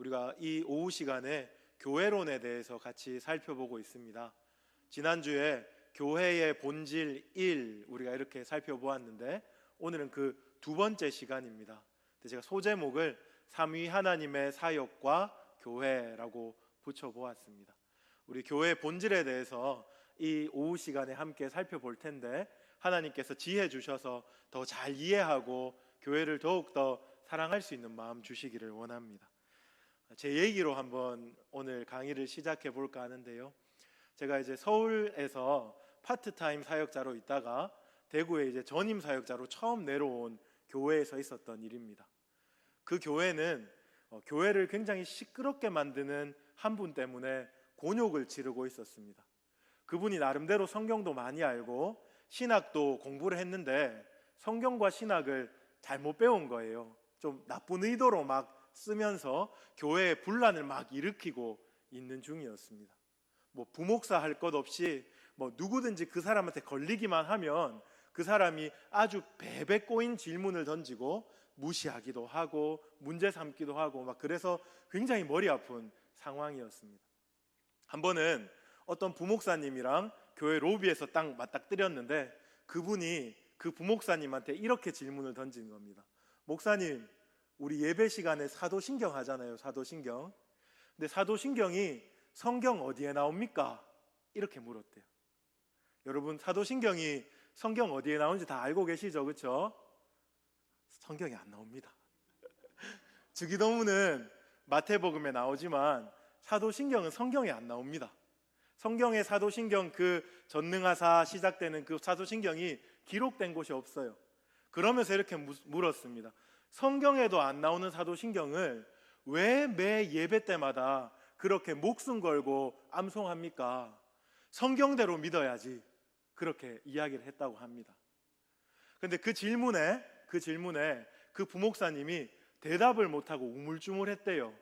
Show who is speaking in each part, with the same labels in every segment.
Speaker 1: 우리가 이 오후 시간에 교회론에 대해서 같이 살펴보고 있습니다. 지난주에 교회의 본질 1 우리가 이렇게 살펴보았는데 오늘은 그 두 번째 시간입니다. 제가 소제목을 삼위 하나님의 사역과 교회라고 붙여보았습니다. 우리 교회의 본질에 대해서 이 오후 시간에 함께 살펴볼 텐데 하나님께서 지혜 주셔서 더 잘 이해하고 교회를 더욱더 사랑할 수 있는 마음 주시기를 원합니다. 제 얘기로 한번 오늘 강의를 시작해 볼까 하는데요. 제가 이제 서울에서 파트타임 사역자로 있다가 대구에 이제 전임 사역자로 처음 내려온 교회에서 있었던 일입니다. 그 교회는 교회를 굉장히 시끄럽게 만드는 한 분 때문에 곤욕을 치르고 있었습니다. 그분이 나름대로 성경도 많이 알고 신학도 공부를 했는데 성경과 신학을 잘못 배운 거예요. 좀 나쁜 의도로 막 쓰면서 교회에 분란을 막 일으키고 있는 중이었습니다. 뭐 부목사 할 것 없이 뭐 누구든지 그 사람한테 걸리기만 하면 그 사람이 아주 베베 꼬인 질문을 던지고 무시하기도 하고 문제 삼기도 하고 막 그래서 굉장히 머리 아픈 상황이었습니다. 한 번은 어떤 부목사님이랑 교회 로비에서 딱 맞닥뜨렸는데 그분이 그 부목사님한테 이렇게 질문을 던진 겁니다. 목사님, 우리 예배 시간에 사도신경 하잖아요. 사도신경. 근데 사도신경이 성경 어디에 나옵니까? 이렇게 물었대요. 여러분, 사도신경이 성경 어디에 나오는지 다 알고 계시죠? 그렇죠? 성경에 안 나옵니다. 주기도문은 마태복음에 나오지만 사도신경은 성경에 안 나옵니다. 성경의 사도신경 그 전능하사 시작되는 그 사도신경이 기록된 곳이 없어요. 그러면서 이렇게 물었습니다. 성경에도 안 나오는 사도신경을 왜 매 예배 때마다 그렇게 목숨 걸고 암송합니까? 성경대로 믿어야지. 그렇게 이야기를 했다고 합니다. 그런데 그 질문에 그 부목사님이 대답을 못하고 우물쭈물했대요.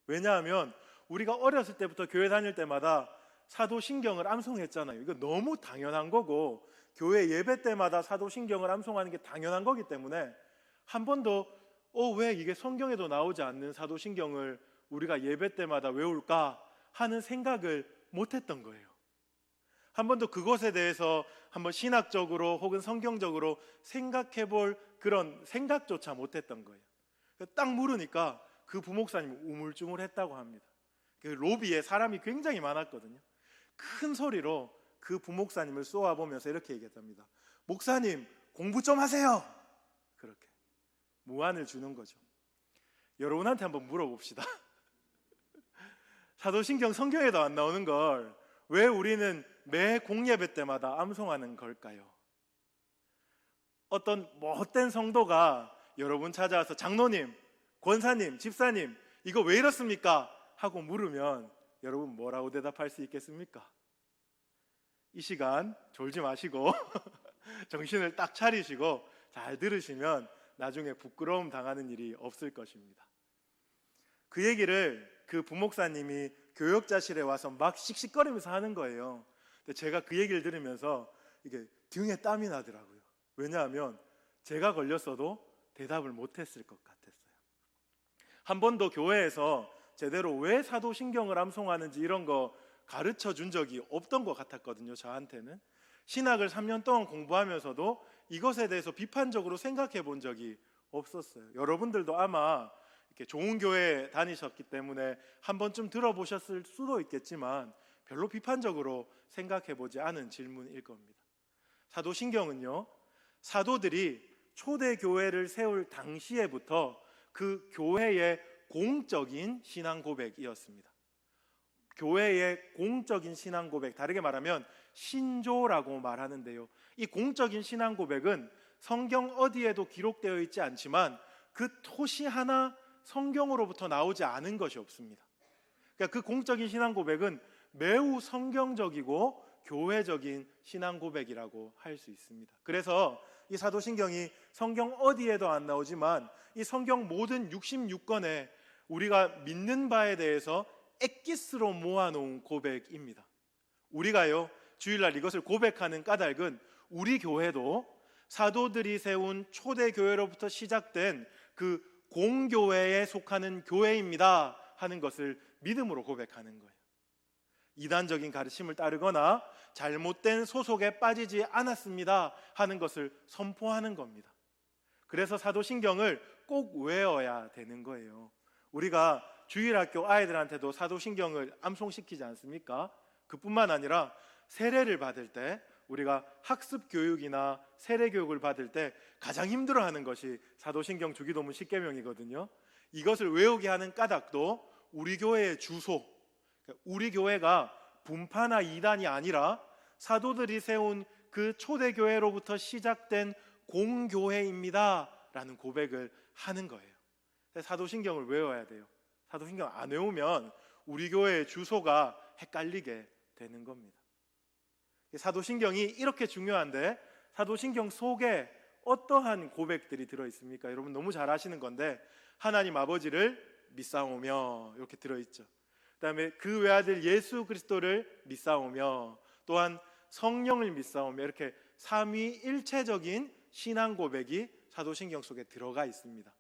Speaker 1: 왜냐하면 우리가 어렸을 때부터 교회 다닐 때마다 사도신경을 암송했잖아요. 이거 너무 당연한 거고 교회 예배 때마다 사도신경을 암송하는 게 당연한 거기 때문에 한 번도 왜 이게 성경에도 나오지 않는 사도신경을 우리가 예배 때마다 외울까 하는 생각을 못했던 거예요. 한 번도 그것에 대해서 한번 신학적으로 혹은 성경적으로 생각해 볼 그런 생각조차 못했던 거예요. 딱 물으니까 그 부목사님이 우물쭈물했다고 합니다. 그 로비에 사람이 굉장히 많았거든요. 큰 소리로 그 부목사님을 쏘아보면서 이렇게 얘기했답니다. 목사님, 공부 좀 하세요. 그렇게 무안을 주는 거죠. 여러분한테 한번 물어봅시다. 사도신경 성경에도 안 나오는 걸 왜 우리는 매 공예배 때마다 암송하는 걸까요? 어떤 못된 성도가 여러분 찾아와서 장로님, 권사님, 집사님 이거 왜 이렇습니까? 하고 물으면 여러분 뭐라고 대답할 수 있겠습니까? 이 시간 졸지 마시고 정신을 딱 차리시고 잘 들으시면 나중에 부끄러움 당하는 일이 없을 것입니다. 그 얘기를 그 부목사님이 교역자실에 와서 막 씩씩거리면서 하는 거예요. 근데 제가 그 얘기를 들으면서 이게 등에 땀이 나더라고요. 왜냐하면 제가 걸렸어도 대답을 못했을 것 같았어요. 한 번도 교회에서 제대로 왜 사도신경을 암송하는지 이런 거 가르쳐 준 적이 없던 것 같았거든요. 저한테는 신학을 3년 동안 공부하면서도 이것에 대해서 비판적으로 생각해 본 적이 없었어요. 여러분들도 아마 이렇게 좋은 교회 다니셨기 때문에 한 번쯤 들어보셨을 수도 있겠지만 별로 비판적으로 생각해 보지 않은 질문일 겁니다. 사도신경은요, 사도들이 초대 교회를 세울 당시에부터 그 교회의 공적인 신앙 고백이었습니다. 교회의 공적인 신앙 고백, 다르게 말하면 신조라고 말하는데요. 이 공적인 신앙 고백은 성경 어디에도 기록되어 있지 않지만 그 토시 하나 성경으로부터 나오지 않은 것이 없습니다. 그러니까 그 공적인 신앙 고백은 매우 성경적이고 교회적인 신앙 고백이라고 할 수 있습니다. 그래서 이 사도신경이 성경 어디에도 안 나오지만 이 성경 모든 66권에 우리가 믿는 바에 대해서 엑기스로 모아놓은 고백입니다. 우리가요 주일날 이것을 고백하는 까닭은 우리 교회도 사도들이 세운 초대 교회로부터 시작된 그 공교회에 속하는 교회입니다 하는 것을 믿음으로 고백하는 거예요. 이단적인 가르침을 따르거나 잘못된 소속에 빠지지 않았습니다 하는 것을 선포하는 겁니다. 그래서 사도신경을 꼭 외워야 되는 거예요. 우리가 주일학교 아이들한테도 사도신경을 암송시키지 않습니까? 그뿐만 아니라 세례를 받을 때, 우리가 학습 교육이나 세례 교육을 받을 때 가장 힘들어하는 것이 사도신경 주기도문 10계명이거든요. 이것을 외우게 하는 까닭도 우리 교회의 주소, 우리 교회가 분파나 이단이 아니라 사도들이 세운 그 초대교회로부터 시작된 공교회입니다 라는 고백을 하는 거예요. 사도신경을 외워야 돼요. 사도신경 안 외우면 우리 교회의 주소가 헷갈리게 되는 겁니다. 사도신경이 이렇게 중요한데 사도신경 속에 어떠한 고백들이 들어있습니까? 여러분 너무 잘 아시는 건데 하나님 아버지를 믿사오며 이렇게 들어있죠. 그 다음에 그 외아들 예수 그리스도를 믿사오며 또한 성령을 믿사오며 이렇게 삼위일체적인 신앙 고백이 사도신경 속에 들어가 있습니다.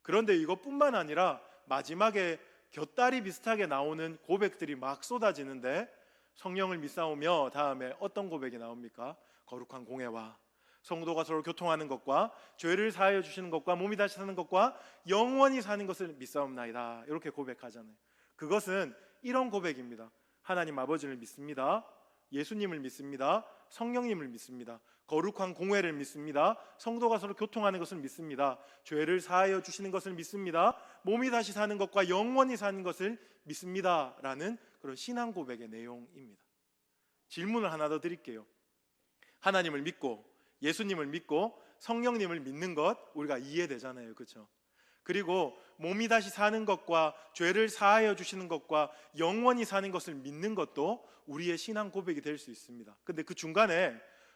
Speaker 1: 그런데 이것뿐만 아니라 마지막에 곁다리 비슷하게 나오는 고백들이 막 쏟아지는데 성령을 믿사오며 다음에 어떤 고백이 나옵니까? 거룩한 공회와 성도가 서로 교통하는 것과 죄를 사하여 주시는 것과 몸이 다시 사는 것과 영원히 사는 것을 믿사옵나이다 이렇게 고백하잖아요. 그것은 이런 고백입니다. 하나님 아버지를 믿습니다. 예수님을 믿습니다. 성령님을 믿습니다. 거룩한 공회를 믿습니다. 성도가 서로 교통하는 것을 믿습니다. 죄를 사하여 주시는 것을 믿습니다. 몸이 다시 사는 것과 영원히 사는 것을 믿습니다 라는 그런 신앙 고백의 내용입니다. 질문을 하나 더 드릴게요. 하나님을 믿고 예수님을 믿고 성령님을 믿는 것 우리가 이해되잖아요, 그렇죠? 그리고 몸이 다시 사는 것과 죄를 사하여 주시는 것과 영원히 사는 것을 믿는 것도 우리의 신앙 고백이 될 수 있습니다. 근데 그 중간에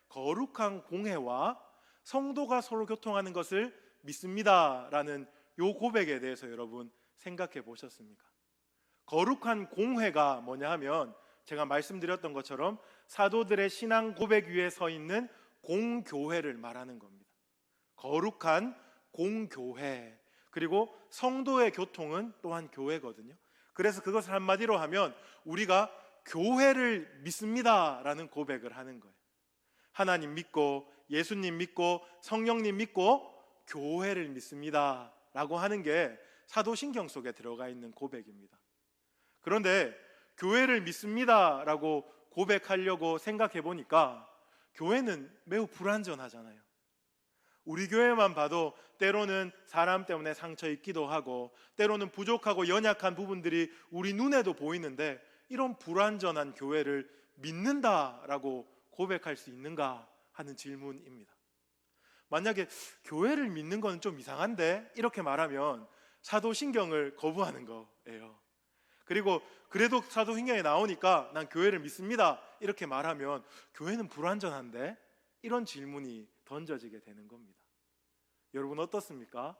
Speaker 1: 거룩한 공회와 성도가 서로 교통하는 것을 믿습니다라는 요 고백에 대해서 여러분 생각해 보셨습니까? 거룩한 공회가 뭐냐 하면 제가 말씀드렸던 것처럼 사도들의 신앙 고백 위에 서 있는 공교회를 말하는 겁니다. 거룩한 공교회, 그리고 성도의 교통은 또한 교회거든요. 그래서 그것을 한마디로 하면 우리가 교회를 믿습니다라는 고백을 하는 거예요. 하나님 믿고 예수님 믿고 성령님 믿고 교회를 믿습니다라고 하는 게 사도신경 속에 들어가 있는 고백입니다. 그런데 교회를 믿습니다라고 고백하려고 생각해 보니까 교회는 매우 불완전하잖아요. 우리 교회만 봐도 때로는 사람 때문에 상처 입기도 하고 때로는 부족하고 연약한 부분들이 우리 눈에도 보이는데 이런 불완전한 교회를 믿는다라고 고백할 수 있는가 하는 질문입니다. 만약에 교회를 믿는 건 좀 이상한데 이렇게 말하면 사도신경을 거부하는 거예요. 그리고 그래도 사도신경에 나오니까 난 교회를 믿습니다 이렇게 말하면 교회는 불완전한데 이런 질문이 던져지게 되는 겁니다. 여러분 어떻습니까?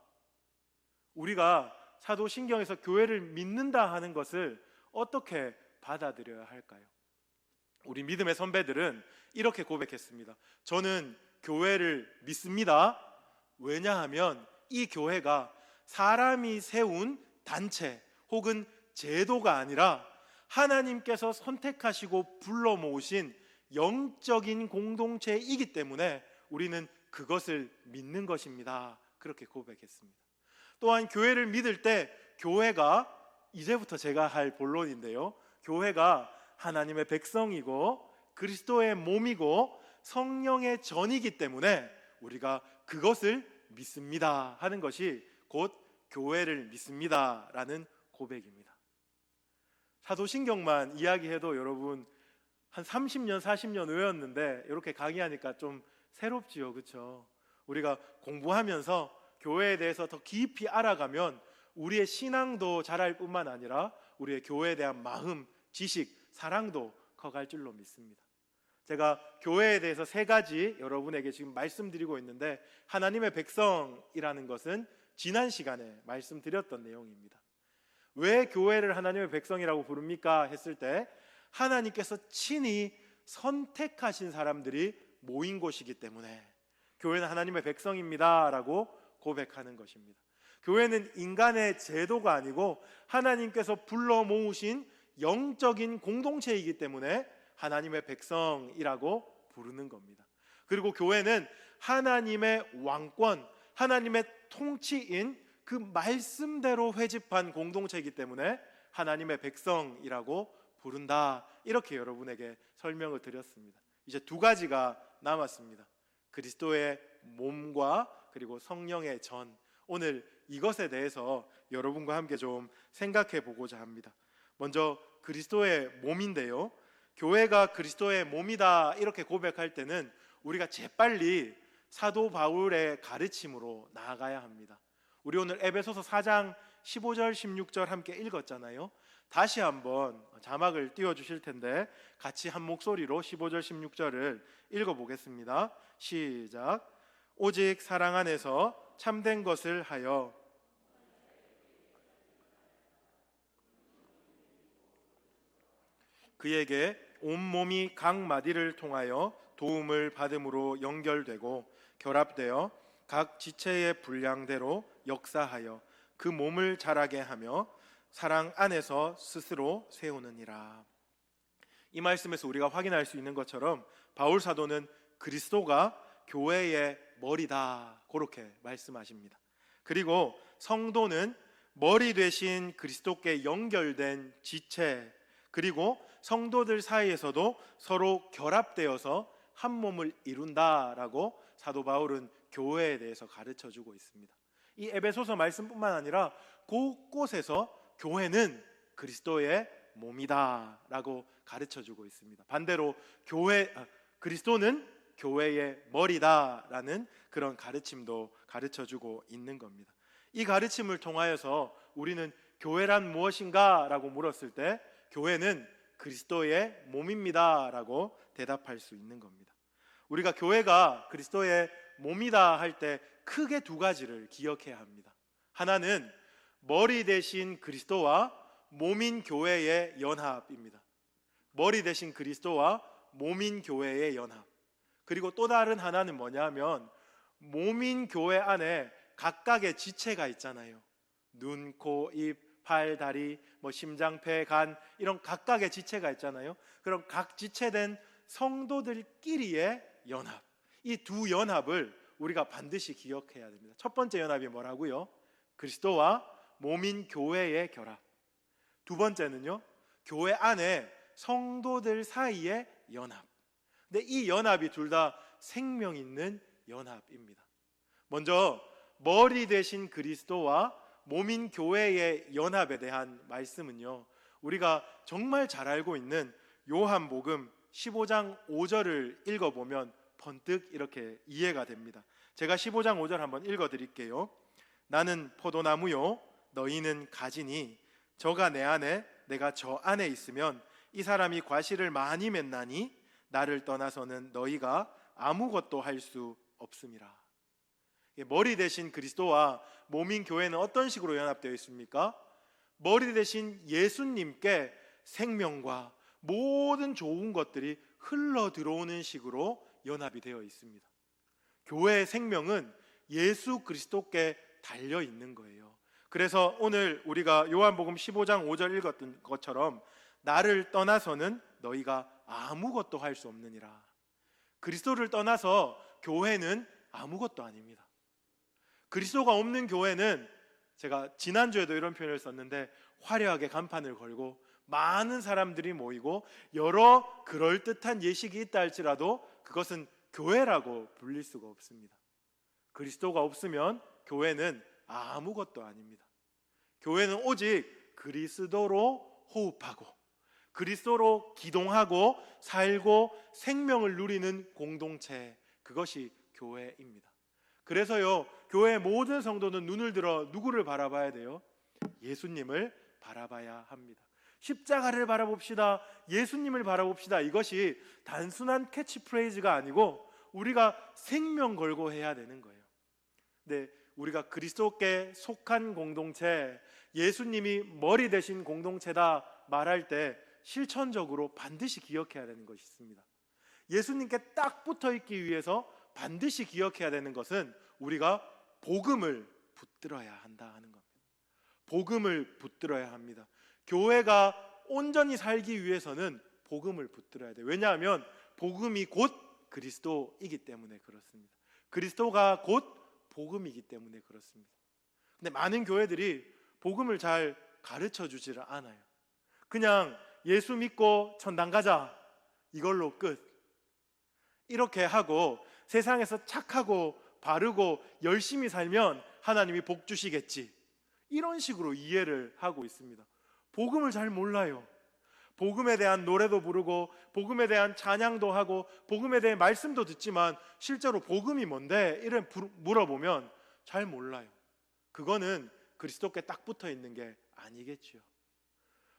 Speaker 1: 우리가 사도신경에서 교회를 믿는다 하는 것을 어떻게 받아들여야 할까요? 우리 믿음의 선배들은 이렇게 고백했습니다. 저는 교회를 믿습니다. 왜냐하면 이 교회가 사람이 세운 단체 혹은 제도가 아니라 하나님께서 선택하시고 불러 모으신 영적인 공동체이기 때문에 우리는 그것을 믿는 것입니다. 그렇게 고백했습니다. 또한 교회를 믿을 때 교회가 이제부터 제가 할 본론인데요. 교회가 하나님의 백성이고 그리스도의 몸이고 성령의 전이기 때문에 우리가 그것을 믿습니다 하는 것이 곧 교회를 믿습니다라는 고백입니다. 사도신경만 이야기해도 여러분 한 30년 40년 외웠는데 이렇게 강의하니까 좀 새롭지요, 그렇죠? 우리가 공부하면서 교회에 대해서 더 깊이 알아가면 우리의 신앙도 자랄 뿐만 아니라 우리의 교회에 대한 마음, 지식, 사랑도 커갈 줄로 믿습니다. 제가 교회에 대해서 3가지 여러분에게 지금 말씀드리고 있는데 하나님의 백성이라는 것은 지난 시간에 말씀드렸던 내용입니다. 왜 교회를 하나님의 백성이라고 부릅니까? 했을 때 하나님께서 친히 선택하신 사람들이 모인 곳이기 때문에 교회는 하나님의 백성입니다 라고 고백하는 것입니다. 교회는 인간의 제도가 아니고 하나님께서 불러 모으신 영적인 공동체이기 때문에 하나님의 백성이라고 부르는 겁니다. 그리고 교회는 하나님의 왕권, 하나님의 통치인 그 말씀대로 회집한 공동체이기 때문에 하나님의 백성이라고 부른다. 이렇게 여러분에게 설명을 드렸습니다. 이제 두 가지가 남았습니다. 그리스도의 몸과 그리고 성령의 전. 오늘 이것에 대해서 여러분과 함께 좀 생각해 보고자 합니다. 먼저 그리스도의 몸인데요, 교회가 그리스도의 몸이다 이렇게 고백할 때는 우리가 재빨리 사도 바울의 가르침으로 나아가야 합니다. 우리 오늘 에베소서 4장 15절 16절 함께 읽었잖아요. 다시 한번 자막을 띄워주실 텐데 같이 한 목소리로 15절 16절을 읽어보겠습니다. 시작. 오직 사랑 안에서 참된 것을 하여 그에게 온몸이 각 마디를 통하여 도움을 받음으로 연결되고 결합되어 각 지체의 분량대로 역사하여 그 몸을 자라게 하며 사랑 안에서 스스로 세우느니라. 이 말씀에서 우리가 확인할 수 있는 것처럼 바울 사도는 그리스도가 교회의 머리다 그렇게 말씀하십니다. 그리고 성도는 머리 되신 그리스도께 연결된 지체, 그리고 성도들 사이에서도 서로 결합되어서 한 몸을 이룬다라고 사도 바울은 교회에 대해서 가르쳐주고 있습니다. 이 에베소서 말씀뿐만 아니라 곳곳에서 교회는 그리스도의 몸이다라고 가르쳐주고 있습니다. 반대로 그리스도는 교회의 머리다라는 그런 가르침도 가르쳐주고 있는 겁니다. 이 가르침을 통하여서 우리는 교회란 무엇인가 라고 물었을 때 교회는 그리스도의 몸입니다 라고 대답할 수 있는 겁니다. 우리가 교회가 그리스도의 몸이다 할 때 크게 두 가지를 기억해야 합니다. 하나는 머리 대신 그리스도와 몸인 교회의 연합입니다. 머리 대신 그리스도와 몸인 교회의 연합. 그리고 또 다른 하나는 뭐냐면 몸인 교회 안에 각각의 지체가 있잖아요. 눈, 코, 입, 팔, 다리, 심장, 폐, 간 이런 각각의 지체가 있잖아요. 그럼 각 지체된 성도들끼리의 연합. 이 두 연합을 우리가 반드시 기억해야 됩니다. 첫 번째 연합이 뭐라고요? 그리스도와 몸인 교회의 결합. 두 번째는요, 교회 안에 성도들 사이의 연합. 근데 이 연합이 둘 다 생명 있는 연합입니다. 먼저 머리 대신 그리스도와 몸인 교회의 연합에 대한 말씀은요, 우리가 정말 잘 알고 있는 요한복음 15장 5절을 읽어보면 번뜩 이렇게 이해가 됩니다. 제가 15장 5절 한번 읽어드릴게요. 나는 포도나무요 너희는 가지니 저가 내 안에 내가 저 안에 있으면 이 사람이 과실을 많이 맺나니 나를 떠나서는 너희가 아무것도 할 수 없음이라. 머리 대신 그리스도와 몸인 교회는 어떤 식으로 연합되어 있습니까? 머리 대신 예수님께 생명과 모든 좋은 것들이 흘러 들어오는 식으로 연합이 되어 있습니다. 교회의 생명은 예수 그리스도께 달려 있는 거예요. 그래서 오늘 우리가 요한복음 15장 5절 읽었던 것처럼 나를 떠나서는 너희가 아무것도 할 수 없느니라. 그리스도를 떠나서 교회는 아무것도 아닙니다. 그리스도가 없는 교회는, 제가 지난주에도 이런 표현을 썼는데, 화려하게 간판을 걸고 많은 사람들이 모이고 여러 그럴듯한 예식이 있다 할지라도 그것은 교회라고 불릴 수가 없습니다. 그리스도가 없으면 교회는 아무것도 아닙니다. 교회는 오직 그리스도로 호흡하고 그리스도로 기동하고 살고 생명을 누리는 공동체, 그것이 교회입니다. 그래서요, 교회의 모든 성도는 눈을 들어 누구를 바라봐야 돼요? 예수님을 바라봐야 합니다. 십자가를 바라봅시다. 예수님을 바라봅시다. 이것이 단순한 캐치프레이즈가 아니고 우리가 생명 걸고 해야 되는 거예요. 네, 우리가 그리스도께 속한 공동체, 예수님이 머리 대신 공동체다 말할 때 실천적으로 반드시 기억해야 되는 것이 있습니다. 예수님께 딱 붙어 있기 위해서 반드시 기억해야 되는 것은 우리가 복음을 붙들어야 한다 하는 겁니다. 복음을 붙들어야 합니다. 교회가 온전히 살기 위해서는 복음을 붙들어야 돼요. 왜냐하면 복음이 곧 그리스도이기 때문에 그렇습니다. 그리스도가 곧 복음이기 때문에 그렇습니다. 근데 많은 교회들이 복음을 잘 가르쳐 주지를 않아요. 그냥 예수 믿고 천당 가자, 이걸로 끝. 이렇게 하고 세상에서 착하고 바르고 열심히 살면 하나님이 복 주시겠지, 이런 식으로 이해를 하고 있습니다. 복음을 잘 몰라요. 복음에 대한 노래도 부르고 복음에 대한 찬양도 하고 복음에 대한 말씀도 듣지만 실제로 복음이 뭔데 이런 물어보면 잘 몰라요. 그거는 그리스도께 딱 붙어 있는 게 아니겠죠.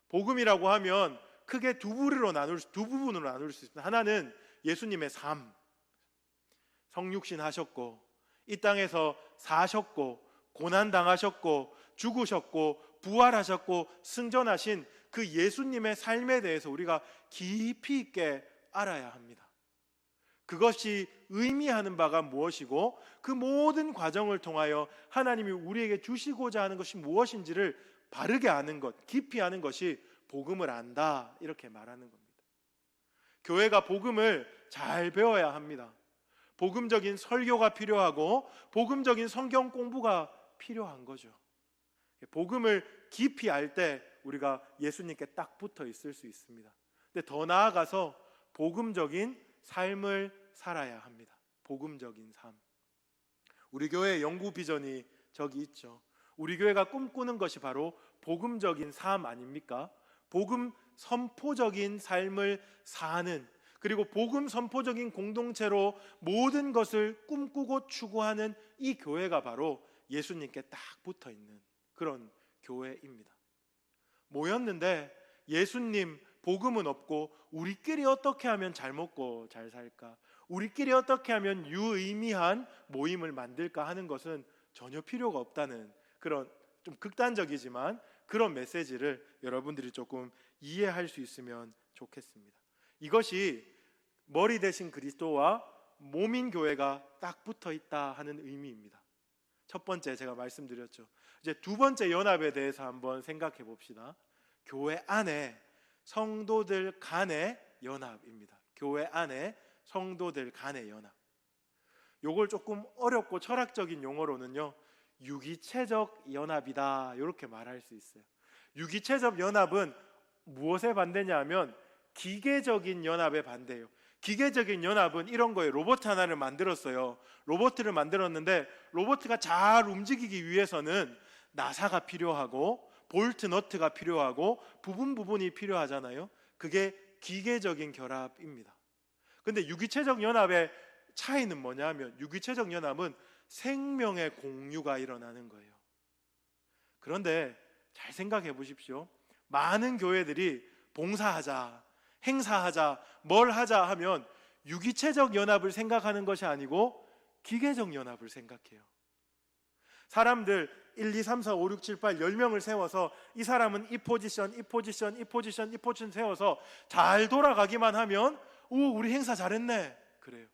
Speaker 1: 복음이라고 하면 크게 두 부분으로 나눌 수 있습니다. 하나는 예수님의 삶, 성육신 하셨고 이 땅에서 사셨고 고난당하셨고 죽으셨고 부활하셨고 승전하신 그 예수님의 삶에 대해서 우리가 깊이 있게 알아야 합니다. 그것이 의미하는 바가 무엇이고 그 모든 과정을 통하여 하나님이 우리에게 주시고자 하는 것이 무엇인지를 바르게 아는 것, 깊이 아는 것이 복음을 안다, 이렇게 말하는 겁니다. 교회가 복음을 잘 배워야 합니다. 복음적인 설교가 필요하고 복음적인 성경 공부가 필요한 거죠. 복음을 깊이 알 때 우리가 예수님께 딱 붙어 있을 수 있습니다. 근데 더 나아가서 복음적인 삶을 살아야 합니다. 복음적인 삶. 우리 교회의 영구 비전이 저기 있죠. 우리 교회가 꿈꾸는 것이 바로 복음적인 삶 아닙니까? 복음 선포적인 삶을 사는, 그리고 복음 선포적인 공동체로 모든 것을 꿈꾸고 추구하는 이 교회가 바로 예수님께 딱 붙어 있는 그런 교회입니다. 모였는데 예수님 복음은 없고 우리끼리 어떻게 하면 잘 먹고 잘 살까, 우리끼리 어떻게 하면 유의미한 모임을 만들까 하는 것은 전혀 필요가 없다는 그런 좀 극단적이지만 그런 메시지를 여러분들이 조금 이해할 수 있으면 좋겠습니다. 이것이 머리 대신 그리스도와 몸인 교회가 딱 붙어 있다 하는 의미입니다. 첫 번째 제가 말씀드렸죠. 이제 두 번째 연합에 대해서 한번 생각해 봅시다. 교회 안에 성도들 간의 연합입니다. 교회 안에 성도들 간의 연합. 요걸 조금 어렵고 철학적인 용어로는요, 유기체적 연합이다, 이렇게 말할 수 있어요. 유기체적 연합은 무엇에 반대냐 하면 기계적인 연합에 반대예요. 기계적인 연합은 이런 거예요. 로봇 하나를 만들었어요. 로봇을 만들었는데 로봇가 잘 움직이기 위해서는 나사가 필요하고 볼트 너트가 필요하고 부분이 필요하잖아요. 그게 기계적인 결합입니다. 근데 유기체적 연합의 차이는 뭐냐 하면 유기체적 연합은 생명의 공유가 일어나는 거예요. 그런데 잘 생각해 보십시오. 많은 교회들이 봉사하자, 행사하자, 뭘 하자 하면 유기체적 연합을 생각하는 것이 아니고 기계적 연합을 생각해요. 사람들 1, 2, 3, 4, 5, 6, 7, 8, 10명을 세워서 이 사람은 이 포지션 세워서 잘 돌아가기만 하면 우리 행사 잘했네, 그래요.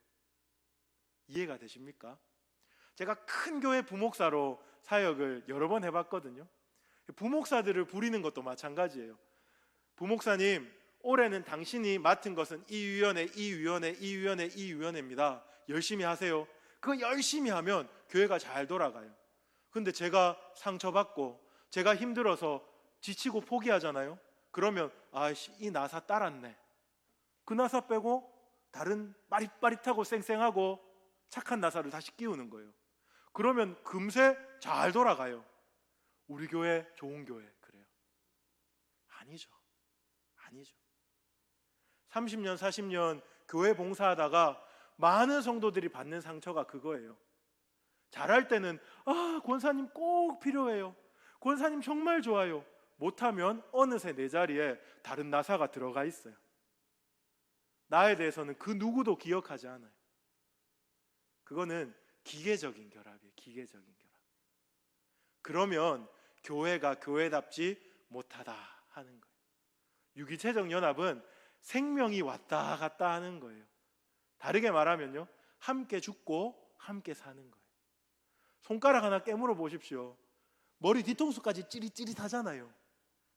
Speaker 1: 이해가 되십니까? 제가 큰 교회 부목사로 사역을 여러 번 해봤거든요. 부목사들을 부리는 것도 마찬가지예요. 부목사님, 올해는 당신이 맡은 것은 이 위원회입니다. 열심히 하세요. 그거 열심히 하면 교회가 잘 돌아가요. 근데 제가 상처받고 제가 힘들어서 지치고 포기하잖아요. 그러면 이 나사 따랐네. 그 나사 빼고 다른 빠릿빠릿하고 쌩쌩하고 착한 나사를 다시 끼우는 거예요. 그러면 금세 잘 돌아가요. 우리 교회 좋은 교회 그래요? 아니죠. 30년 40년 교회 봉사하다가 많은 성도들이 받는 상처가 그거예요. 잘할 때는 권사님 꼭 필요해요, 권사님 정말 좋아요. 못하면 어느새 내 자리에 다른 나사가 들어가 있어요. 나에 대해서는 그 누구도 기억하지 않아요. 그거는 기계적인 결합이에요. 기계적인 결합. 그러면 교회가 교회답지 못하다 하는 거예요. 유기체적 연합은 생명이 왔다 갔다 하는 거예요. 다르게 말하면요, 함께 죽고 함께 사는 거예요. 손가락 하나 깨물어 보십시오. 머리 뒤통수까지 찌릿찌릿하잖아요.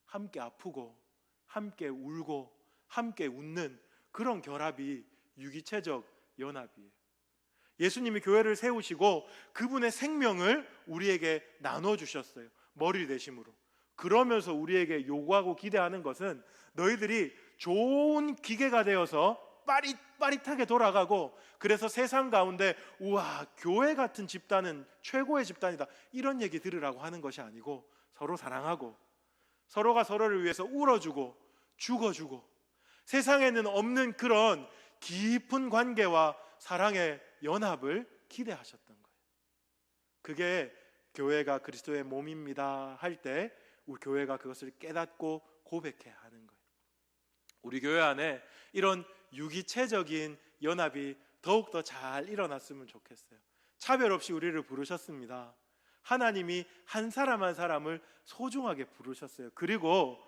Speaker 1: 함께 아프고 함께 울고 함께 웃는 그런 결합이 유기체적 연합이에요. 예수님이 교회를 세우시고 그분의 생명을 우리에게 나눠주셨어요. 머리 대심으로. 그러면서 우리에게 요구하고 기대하는 것은 너희들이 좋은 기계가 되어서 빠릿빠릿하게 돌아가고, 그래서 세상 가운데 우와, 교회 같은 집단은 최고의 집단이다, 이런 얘기 들으라고 하는 것이 아니고, 서로 사랑하고 서로가 서로를 위해서 울어주고 죽어주고 세상에는 없는 그런 깊은 관계와 사랑의 연합을 기대하셨던 거예요. 그게 교회가 그리스도의 몸입니다 할 때 우리 교회가 그것을 깨닫고 고백해야 하는 거예요. 우리 교회 안에 이런 유기체적인 연합이 더욱더 잘 일어났으면 좋겠어요. 차별 없이 우리를 부르셨습니다. 하나님이 한 사람 한 사람을 소중하게 부르셨어요. 그리고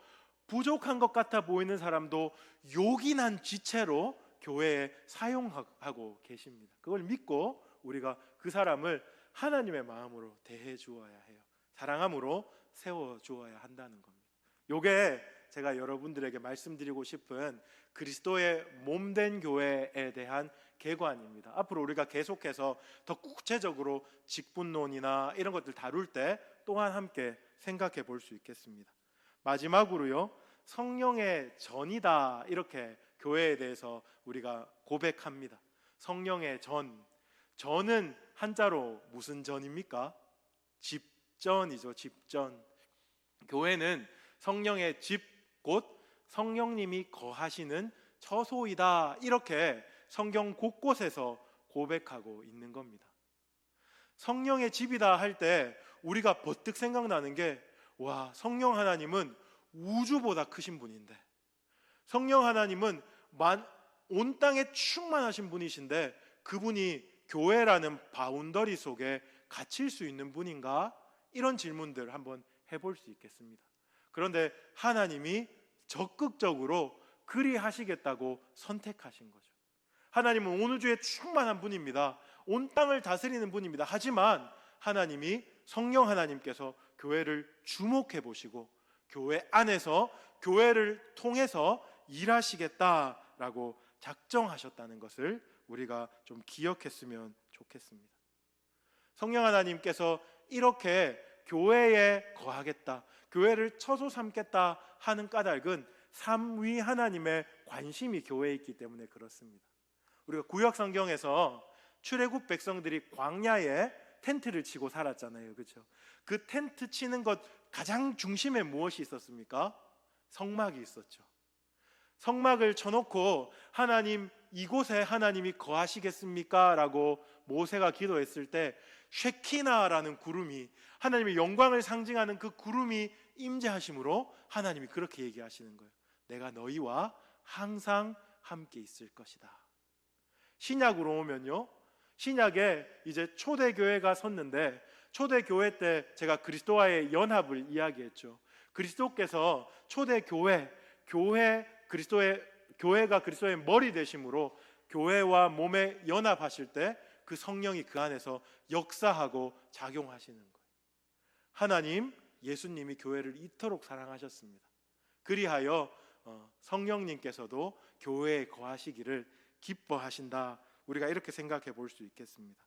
Speaker 1: 부족한 것 같아 보이는 사람도 요긴한 지체로 교회에 사용하고 계십니다. 그걸 믿고 우리가 그 사람을 하나님의 마음으로 대해 주어야 해요. 사랑함으로 세워 주어야 한다는 겁니다. 요게 제가 여러분들에게 말씀드리고 싶은 그리스도의 몸된 교회에 대한 개관입니다. 앞으로 우리가 계속해서 더 구체적으로 직분론이나 이런 것들 다룰 때 또한 함께 생각해 볼 수 있겠습니다. 마지막으로요, 성령의 전이다, 이렇게 교회에 대해서 우리가 고백합니다. 성령의 전. 전은 한자로 무슨 전입니까? 집전이죠. 집전. 교회는 성령의 집, 곧 성령님이 거하시는 처소이다, 이렇게 성경 곳곳에서 고백하고 있는 겁니다. 성령의 집이다 할 때 우리가 버뜩 생각나는 게, 와, 성령 하나님은 우주보다 크신 분인데, 성령 하나님은 온 땅에 충만하신 분이신데 그분이 교회라는 바운더리 속에 갇힐 수 있는 분인가? 이런 질문들 한번 해볼 수 있겠습니다. 그런데 하나님이 적극적으로 그리하시겠다고 선택하신 거죠. 하나님은 온 우주에 충만한 분입니다. 온 땅을 다스리는 분입니다. 하지만 하나님이, 성령 하나님께서 교회를 주목해 보시고 교회 안에서, 교회를 통해서 일하시겠다라고 작정하셨다는 것을 우리가 좀 기억했으면 좋겠습니다. 성령 하나님께서 이렇게 교회에 거하겠다, 교회를 처소 삼겠다 하는 까닭은 삼위 하나님의 관심이 교회에 있기 때문에 그렇습니다. 우리가 구약 성경에서 출애굽 백성들이 광야에 텐트를 치고 살았잖아요. 그렇죠? 그 텐트 치는 것 가장 중심에 무엇이 있었습니까? 성막이 있었죠. 성막을 쳐놓고 하나님, 이곳에 하나님이 거하시겠습니까? 라고 모세가 기도했을 때 쉐키나라는 구름이, 하나님의 영광을 상징하는 그 구름이 임재하심으로 하나님이 그렇게 얘기하시는 거예요. 내가 너희와 항상 함께 있을 것이다. 신약으로 오면요, 신약에 이제 초대교회가 섰는데, 초대교회 때 제가 그리스도와의 연합을 이야기했죠. 그리스도께서 초대교회, 교회가 그리스도의 머리 되심으로 교회와 몸에 연합하실 때 그 성령이 그 안에서 역사하고 작용하시는 거예요. 하나님, 예수님이 교회를 이토록 사랑하셨습니다. 그리하여 성령님께서도 교회에 거하시기를 기뻐하신다. 우리가 이렇게 생각해 볼 수 있겠습니다.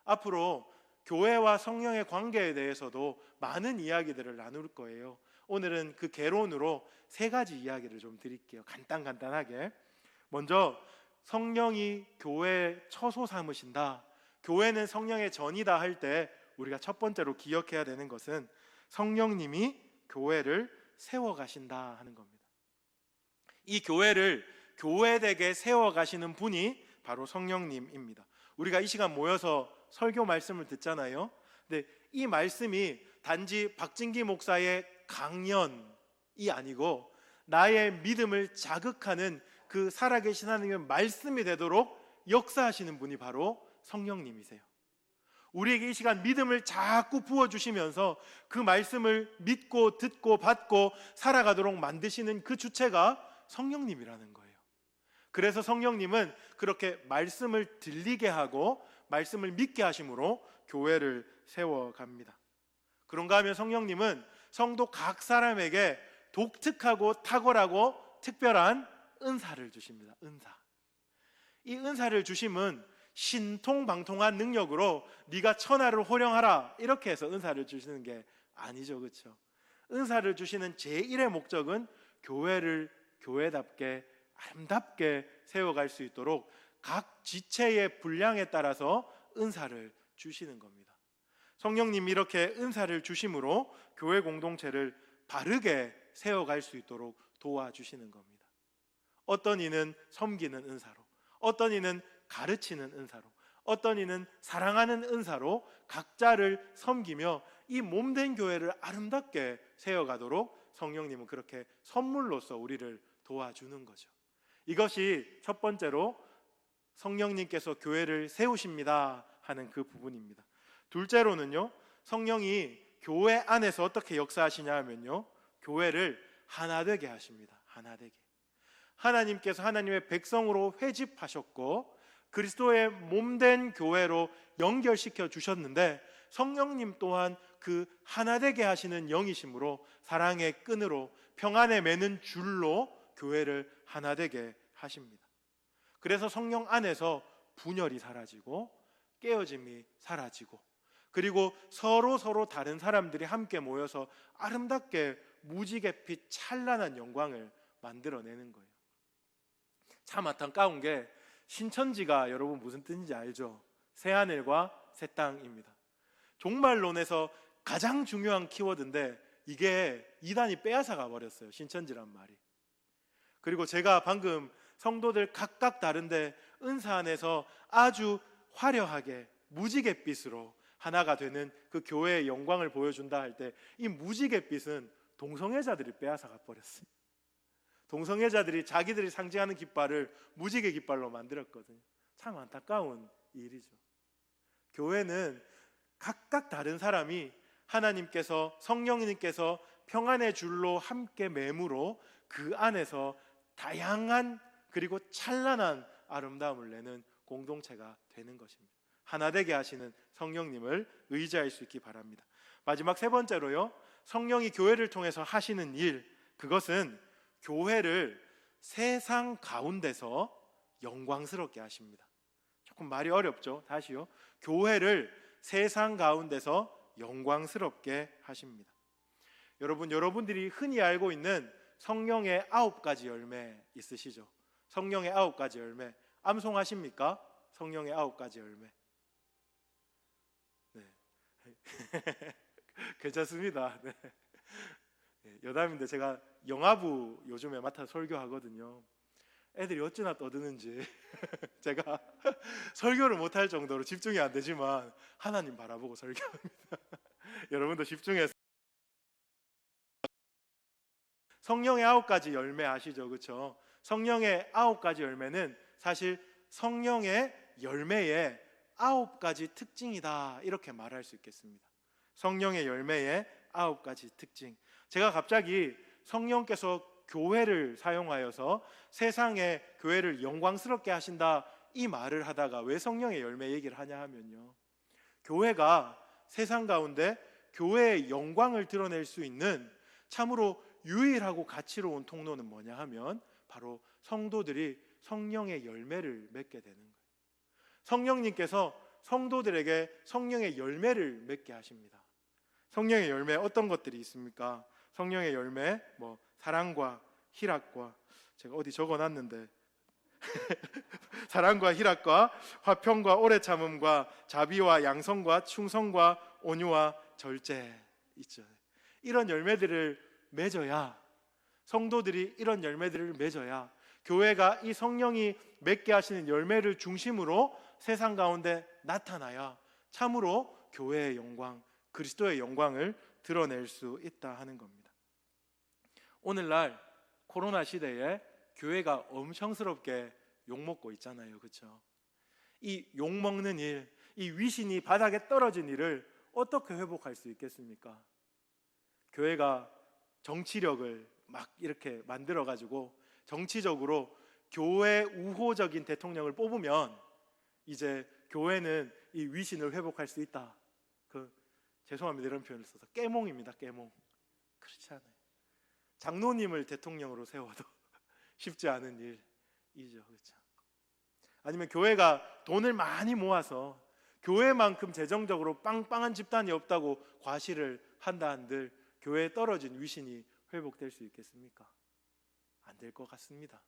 Speaker 1: 앞으로 교회와 성령의 관계에 대해서도 많은 이야기들을 나눌 거예요. 오늘은 그 개론으로 세 가지 이야기를 좀 드릴게요. 간단하게. 먼저 성령이 교회의 처소 삼으신다, 교회는 성령의 전이다 할 때 우리가 첫 번째로 기억해야 되는 것은 성령님이 교회를 세워가신다 하는 겁니다. 이 교회를 교회되게 세워가시는 분이 바로 성령님입니다. 우리가 이 시간 모여서 설교 말씀을 듣잖아요. 근데 이 말씀이 단지 박진기 목사의 강연이 아니고 나의 믿음을 자극하는 그 살아계신 하나님의 말씀이 되도록 역사하시는 분이 바로 성령님이세요. 우리에게 이 시간 믿음을 자꾸 부어주시면서 그 말씀을 믿고 듣고 받고 살아가도록 만드시는 그 주체가 성령님이라는 거예요. 그래서 성령님은 그렇게 말씀을 들리게 하고 말씀을 믿게 하심으로 교회를 세워갑니다. 그런가 하면 성령님은 성도 각 사람에게 독특하고 탁월하고 특별한 은사를 주십니다. 이 은사를 주심은 신통방통한 능력으로 네가 천하를 호령하라 이렇게 해서 은사를 주시는 게 아니죠. 그렇죠? 은사를 주시는 제1의 목적은 교회를 교회답게 아름답게 세워갈 수 있도록 각 지체의 분량에 따라서 은사를 주시는 겁니다. 성령님이 이렇게 은사를 주심으로 교회 공동체를 바르게 세워갈 수 있도록 도와주시는 겁니다. 어떤 이는 섬기는 은사로, 어떤 이는 가르치는 은사로, 어떤 이는 사랑하는 은사로 각자를 섬기며 이 몸된 교회를 아름답게 세워가도록 성령님은 그렇게 선물로서 우리를 도와주는 거죠. 이것이 첫 번째로 성령님께서 교회를 세우십니다 하는 그 부분입니다. 둘째로는요, 성령이 교회 안에서 어떻게 역사하시냐 하면요, 교회를 하나 되게 하십니다. 하나 되게. 하나님께서 하나님의 백성으로 회집하셨고 그리스도의 몸된 교회로 연결시켜 주셨는데 성령님 또한 그 하나 되게 하시는 영이심으로 사랑의 끈으로 평안에 매는 줄로 교회를 하나 되게 하십니다. 그래서 성령 안에서 분열이 사라지고 깨어짐이 사라지고 그리고 서로 다른 사람들이 함께 모여서 아름답게 무지갯빛 찬란한 영광을 만들어내는 거예요. 참 안타까운 게 신천지가 여러분 무슨 뜻인지 알죠? 새하늘과 새 땅입니다. 종말론에서 가장 중요한 키워드인데 이게 이단이 빼앗아가 버렸어요. 신천지란 말이. 그리고 제가 방금 성도들 각각 다른데 은사 안에서 아주 화려하게 무지갯빛으로 하나가 되는 그 교회의 영광을 보여준다 할 때 이 무지갯빛은 동성애자들이 빼앗아가 버렸어요. 동성애자들이 자기들이 상징하는 깃발을 무지개 깃발로 만들었거든요. 참 안타까운 일이죠. 교회는 각각 다른 사람이 하나님께서 성령님께서 평안의 줄로 함께 매무로 그 안에서 다양한 그리고 찬란한 아름다움을 내는 공동체가 되는 것입니다. 하나 되게 하시는 성령님을 의지할 수 있기 바랍니다. 마지막 세 번째로요, 성령이 교회를 통해서 하시는 일, 그것은 교회를 세상 가운데서 영광스럽게 하십니다. 조금 말이 어렵죠? 다시요. 교회를 세상 가운데서 영광스럽게 하십니다. 여러분들이 흔히 알고 있는 성령의 9가지 열매 있으시죠? 성령의 9가지 열매 암송하십니까? 성령의 9가지 열매. 네. 괜찮습니다. 네. 여담인데 제가 영화부 요즘에 맡아서 설교하거든요. 애들이 어찌나 떠드는지 제가 설교를 못할 정도로 집중이 안 되지만 하나님 바라보고 설교합니다. 여러분도 집중해서. 성령의 9가지 열매 아시죠? 그렇죠? 성령의 9가지 열매는 사실 성령의 열매의 9가지 특징이다 이렇게 말할 수 있겠습니다. 성령의 열매의 9가지 특징. 제가 갑자기 성령께서 교회를 사용하여서 세상의 교회를 영광스럽게 하신다 이 말을 하다가 왜 성령의 열매 얘기를 하냐 하면요, 교회가 세상 가운데 교회의 영광을 드러낼 수 있는 참으로 유일하고 가치로운 통로는 뭐냐 하면 바로 성도들이 성령의 열매를 맺게 되는 거예요. 성령님께서 성도들에게 성령의 열매를 맺게 하십니다. 성령의 열매 어떤 것들이 있습니까? 성령의 열매 사랑과 희락과, 제가 어디 적어놨는데 사랑과 희락과 화평과 오래 참음과 자비와 양성과 충성과 온유와 절제 있죠. 이런 열매들을 맺어야, 성도들이 이런 열매들을 맺어야 교회가 이 성령이 맺게 하시는 열매를 중심으로 세상 가운데 나타나야 참으로 교회의 영광, 그리스도의 영광을 드러낼 수 있다 하는 겁니다. 오늘날 코로나 시대에 교회가 엄청스럽게 욕먹고 있잖아요. 그렇죠? 이 욕먹는 일, 이 위신이 바닥에 떨어진 일을 어떻게 회복할 수 있겠습니까? 교회가 정치력을 막 이렇게 만들어 가지고 정치적으로 교회 우호적인 대통령을 뽑으면 이제 교회는 이 위신을 회복할 수 있다. 죄송합니다, 이런 표현을 써서 깨몽입니다. 깨몽. 그렇지 않아요. 장로님을 대통령으로 세워도 쉽지 않은 일이죠. 그렇죠? 아니면 교회가 돈을 많이 모아서 교회만큼 재정적으로 빵빵한 집단이 없다고 과시를 한다 한들 교회에 떨어진 위신이 회복될 수 있겠습니까? 안 될 것 같습니다.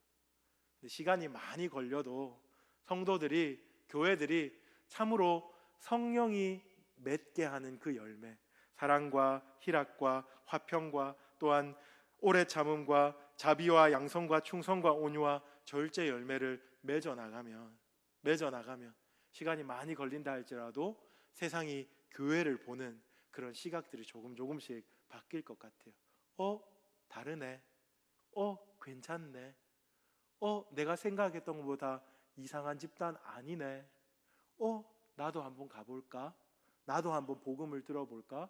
Speaker 1: 근데 시간이 많이 걸려도 성도들이, 교회들이 참으로 성령이 맺게 하는 그 열매, 사랑과 희락과 화평과 또한 오래 참음과 자비와 양성과 충성과 온유와 절제 열매를 맺어 나가면 시간이 많이 걸린다 할지라도 세상이 교회를 보는 그런 시각들이 조금씩 바뀔 것 같아요. 다르네. 괜찮네. 내가 생각했던 것보다 이상한 집단 아니네. 나도 한번 가볼까? 나도 한번 복음을 들어볼까?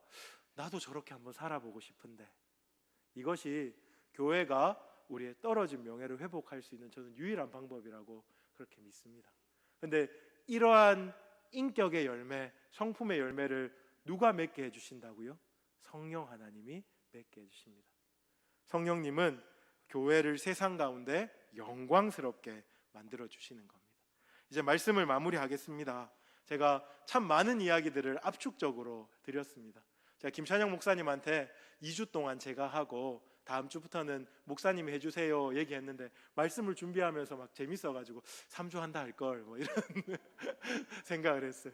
Speaker 1: 나도 저렇게 한번 살아보고 싶은데. 이것이 교회가 우리의 떨어진 명예를 회복할 수 있는 저는 유일한 방법이라고 그렇게 믿습니다. 근데 이러한 인격의 열매, 성품의 열매를 누가 맺게 해주신다고요? 성령 하나님이 맺게 해주십니다. 성령님은 교회를 세상 가운데 영광스럽게 만들어 주시는 겁니다. 이제 말씀을 마무리하겠습니다. 제가 참 많은 이야기들을 압축적으로 드렸습니다. 제가 김찬영 목사님한테 2주 동안 제가 하고 다음 주부터는 목사님이 해주세요 얘기했는데 말씀을 준비하면서 막 재밌어가지고 3주 한다 할걸 뭐 이런 생각을 했어요.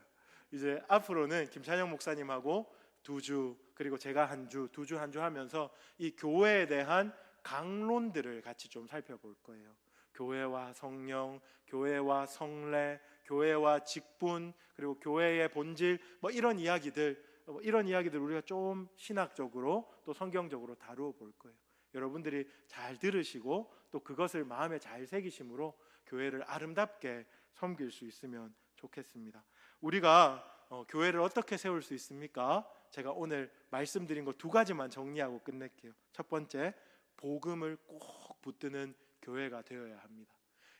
Speaker 1: 이제 앞으로는 김찬영 목사님하고 2주 그리고 제가 한 주, 2주 한 주 하면서 이 교회에 대한 강론들을 같이 좀 살펴볼 거예요. 교회와 성령, 교회와 성례, 교회와 직분, 그리고 교회의 본질 이런 이야기들 우리가 좀 신학적으로 또 성경적으로 다루어 볼 거예요. 여러분들이 잘 들으시고 또 그것을 마음에 잘 새기심으로 교회를 아름답게 섬길 수 있으면 좋겠습니다. 우리가 교회를 어떻게 세울 수 있습니까? 제가 오늘 말씀드린 거 2가지만 정리하고 끝낼게요. 첫 번째, 복음을 꼭 붙드는 교회가 되어야 합니다.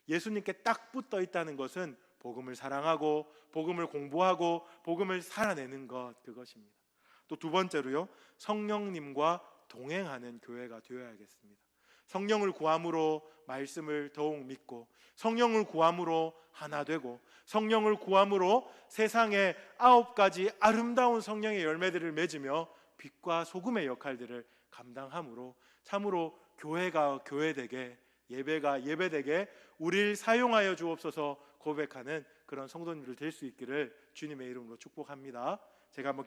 Speaker 1: 예수님께 딱 붙어 있다는 것은 복음을 사랑하고 복음을 공부하고 복음을 살아내는 것, 그것입니다. 또 2번째로요, 성령님과 동행하는 교회가 되어야겠습니다. 성령을 구함으로 말씀을 더욱 믿고 성령을 구함으로 하나 되고 성령을 구함으로 세상의 9가지 아름다운 성령의 열매들을 맺으며 빛과 소금의 역할들을 감당함으로 참으로 교회가 교회되게, 예배가 예배되게 우리를 사용하여 주옵소서 고백하는 그런 성도님들 될 수 있기를 주님의 이름으로 축복합니다. 제가 한번